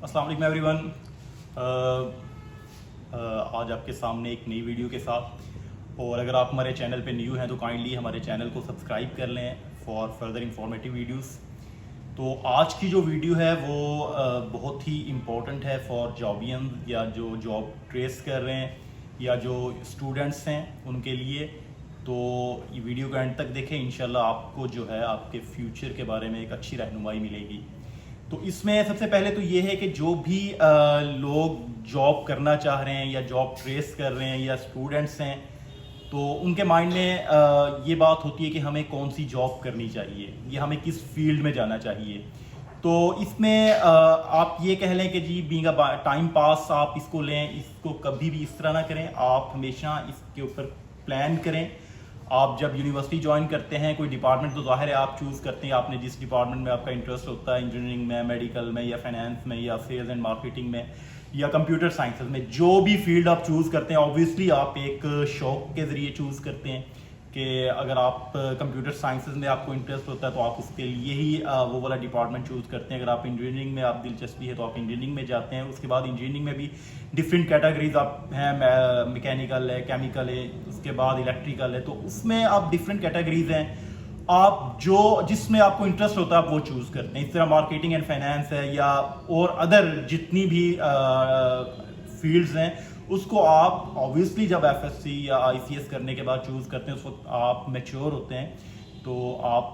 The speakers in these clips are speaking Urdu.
السلام علیکم ایوری ون. آج آپ کے سامنے ایک نئی ویڈیو کے ساتھ، اور اگر آپ ہمارے چینل پہ نیو ہیں تو کائنڈلی ہمارے چینل کو سبسکرائب کر لیں فار فردر انفارمیٹیو ویڈیوز. تو آج کی جو ویڈیو ہے وہ بہت ہی امپورٹنٹ ہے فار جابین یا جو جاب ٹریس کر رہے ہیں یا جو اسٹوڈنٹس ہیں ان کے لیے. تو یہ ویڈیو کا اینڈ تک دیکھیں، انشاءاللہ آپ کو جو ہے آپ کے فیوچر کے بارے میں ایک اچھی رہنمائی ملے گی. تو اس میں سب سے پہلے تو یہ ہے کہ جو بھی لوگ جاب کرنا چاہ رہے ہیں یا جاب ٹریس کر رہے ہیں یا اسٹوڈنٹس ہیں، تو ان کے مائنڈ میں یہ بات ہوتی ہے کہ ہمیں کون سی جاب کرنی چاہیے یا ہمیں کس فیلڈ میں جانا چاہیے. تو اس میں آپ یہ کہہ لیں کہ جی بینگ اے ٹائم پاس آپ اس کو لیں، اس کو کبھی بھی اس طرح نہ کریں. آپ ہمیشہ اس کے اوپر پلان کریں. آپ جب یونیورسٹی جوائن کرتے ہیں کوئی ڈپارٹمنٹ، تو ظاہر ہے آپ چوز کرتے ہیں آپ نے جس ڈپارٹمنٹ میں آپ کا انٹرسٹ ہوتا ہے، انجینئرنگ میں، میڈیکل میں یا فائنانس میں یا سیلز اینڈ مارکیٹنگ میں یا کمپیوٹر سائنسز میں، جو بھی فیلڈ آپ چوز کرتے ہیں آبویسلی آپ ایک شوق کے ذریعے چوز کرتے ہیں. کہ اگر آپ کمپیوٹر سائنسز میں آپ کو انٹرسٹ ہوتا ہے تو آپ اس کے لیے ہی وہ والا ڈپارٹمنٹ چوز کرتے ہیں. اگر آپ انجینئرنگ میں آپ دلچسپی ہے تو آپ انجینئرنگ میں جاتے ہیں. اس کے بعد انجینئرنگ میں بھی ڈفرینٹ کیٹیگریز آپ ہیں، میکینیکل ہے، کیمیکل ہے، اس کے بعد الیکٹریکل ہے. تو اس میں آپ ڈفرینٹ کیٹیگریز ہیں، آپ جس میں آپ کو انٹرسٹ ہوتا ہے آپ وہ چوز کرتے ہیں. اس طرح مارکیٹنگ اینڈ فائنانس ہے یا اور ادر جتنی بھی فیلڈز ہیں، اس کو آپ آبویسلی جب ایف ایس سی یا آئی سی ایس کرنے کے بعد چوز کرتے ہیں، اس وقت آپ میچور ہوتے ہیں، تو آپ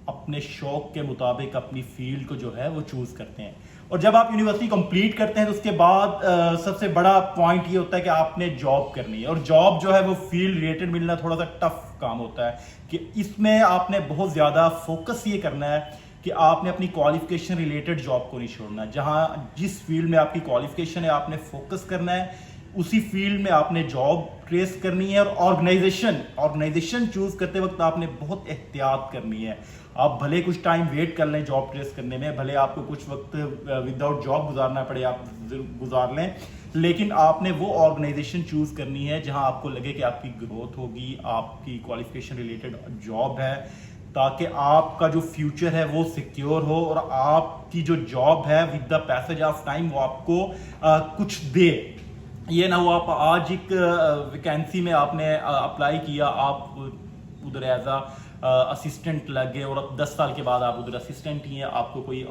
اپنے شوق کے مطابق اپنی فیلڈ کو جو ہے وہ چوز کرتے ہیں. اور جب آپ یونیورسٹی کمپلیٹ کرتے ہیں تو اس کے بعد سب سے بڑا پوائنٹ یہ ہوتا ہے کہ آپ نے جاب کرنی ہے. اور جاب جو ہے وہ فیلڈ ریلیٹڈ ملنا تھوڑا سا ٹف کام ہوتا ہے، کہ اس میں آپ نے بہت زیادہ فوکس یہ کرنا ہے کہ آپ نے اپنی کوالیفیکیشن ریلیٹڈ جاب کو نہیں چھوڑنا. جہاں جس فیلڈ میں آپ کی کوالیفیکیشن ہے آپ نے فوکس کرنا ہے، اسی فیلڈ میں آپ نے جاب ٹریس کرنی ہے. اور آرگنائزیشن چوز کرتے وقت آپ نے بہت احتیاط کرنی ہے. آپ بھلے کچھ ٹائم ویٹ کر لیں جاب ٹریس کرنے میں، بھلے آپ کو کچھ وقت وداؤٹ جاب گزارنا پڑے، آپ گزار لیں، لیکن آپ نے وہ آرگنائزیشن چوز کرنی ہے جہاں آپ کو لگے کہ آپ کی گروتھ ہوگی، آپ کی کوالیفیکیشن ریلیٹڈ جاب ہے، تاکہ آپ کا جو فیوچر ہے وہ سیکیور ہو اور آپ کی جو جاب ہے with the passage of time وہ آپ کو کچھ دے. یہ نہ ہو آپ آج ایک ویکینسی میں آپ نے اپلائی کیا، آپ ادھر ایز اسسٹنٹ لگ گئے اور 10 سال کے بعد آپ ادھر اسسٹنٹ ہی ہیں، آپ کو کوئی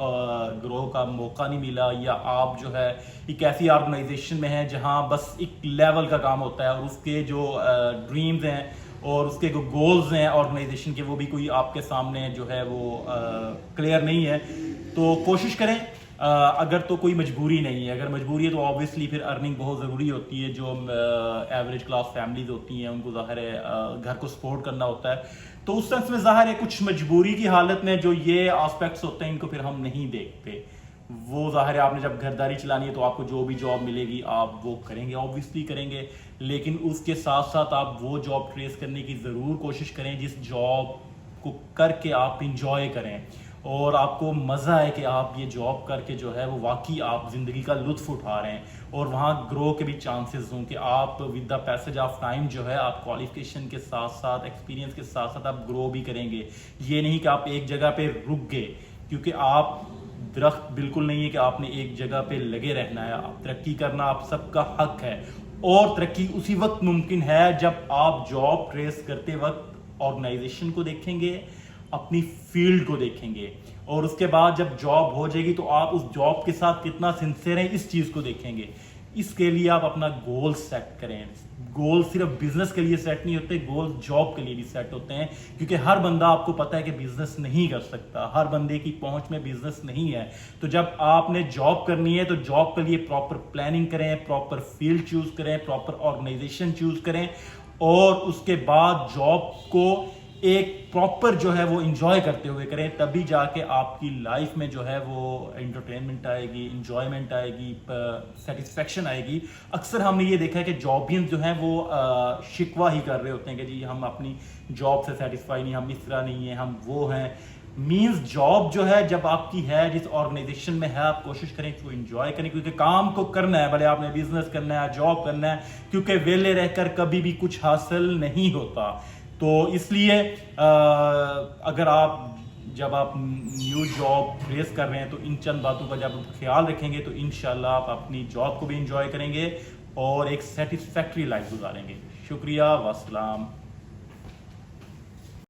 گروہ کا موقع نہیں ملا، یا آپ جو ہے ایک ایسی آرگنائزیشن میں ہیں جہاں بس ایک لیول کا کام ہوتا ہے اور اس کے جو ڈریمز ہیں اور اس کے جو گولز ہیں آرگنائزیشن کے وہ بھی کوئی آپ کے سامنے جو ہے وہ کلیئر نہیں ہے. تو کوشش کریں، اگر تو کوئی مجبوری نہیں ہے، اگر مجبوری ہے تو آبویسلی پھر ارننگ بہت ضروری ہوتی ہے. جو ایوریج کلاس فیملیز ہوتی ہیں ان کو ظاہر ہے گھر کو سپورٹ کرنا ہوتا ہے، تو اس سینس میں ظاہر ہے کچھ مجبوری کی حالت میں جو یہ آسپیکٹس ہوتے ہیں ان کو پھر ہم نہیں دیکھتے. وہ ظاہر ہے آپ نے جب گھرداری چلانی ہے تو آپ کو جو بھی جاب ملے گی آپ وہ کریں گے، آبویسلی کریں گے، لیکن اس کے ساتھ ساتھ آپ وہ جاب ٹریس کرنے کی ضرور کوشش کریں جس جاب کو کر کے آپ انجوائے کریں اور آپ کو مزہ ہے کہ آپ یہ جاب کر کے جو ہے وہ واقعی آپ زندگی کا لطف اٹھا رہے ہیں اور وہاں گرو کے بھی چانسز ہوں کہ آپ with the passage of time جو ہے آپ کوالیفیکیشن کے ساتھ ساتھ ایکسپیرینس کے ساتھ ساتھ آپ گرو بھی کریں گے. یہ نہیں کہ آپ ایک جگہ پہ رک گئے، کیونکہ آپ درخت بالکل نہیں ہے کہ آپ نے ایک جگہ پہ لگے رہنا ہے. آپ ترقی کرنا آپ سب کا حق ہے، اور ترقی اسی وقت ممکن ہے جب آپ جاب ٹریس کرتے وقت آرگنائزیشن کو دیکھیں گے، اپنی فیلڈ کو دیکھیں گے، اور اس کے بعد جب جاب ہو جائے گی تو آپ اس جاب کے ساتھ کتنا سنسیئر ہیں اس چیز کو دیکھیں گے. اس کے لیے آپ اپنا گول سیٹ کریں. گول صرف بزنس کے لیے سیٹ نہیں ہوتے، گول جاب کے لیے بھی سیٹ ہوتے ہیں، کیونکہ ہر بندہ آپ کو پتہ ہے کہ بزنس نہیں کر سکتا، ہر بندے کی پہنچ میں بزنس نہیں ہے. تو جب آپ نے جاب کرنی ہے تو جاب کے لیے پراپر پلاننگ کریں، پراپر فیلڈ چوز کریں، پراپر آرگنائزیشن چوز کریں، اور اس کے بعد جاب کو ایک پراپر جو ہے وہ انجوائے کرتے ہوئے کریں. تبھی جا کے آپ کی لائف میں جو ہے وہ انٹرٹینمنٹ آئے گی، انجوائمنٹ آئے گی، سیٹسفیکشن آئے گی. اکثر ہم نے یہ دیکھا ہے کہ جابینز جو ہیں وہ شکوہ ہی کر رہے ہوتے ہیں کہ جی ہم اپنی جاب سے سیٹسفائی نہیں، ہم اس طرح نہیں ہیں، ہم وہ ہیں. مینز جاب جو ہے جب آپ کی ہے جس آرگنائزیشن میں ہے آپ کوشش کریں کہ وہ انجوائے کریں، کیونکہ کام کو کرنا ہے، بھلے آپ نے بزنس کرنا ہے، جاب کرنا ہے، کیونکہ ویلے رہ کر کبھی بھی کچھ حاصل نہیں ہوتا. تو اس لیے اگر آپ جب آپ نیو جاب فیس کر رہے ہیں تو ان چند باتوں کا جب خیال رکھیں گے تو انشاءاللہ آپ اپنی جاب کو بھی انجوائے کریں گے اور ایک سیٹسفیکٹری لائف گزاریں گے. شکریہ، والسلام.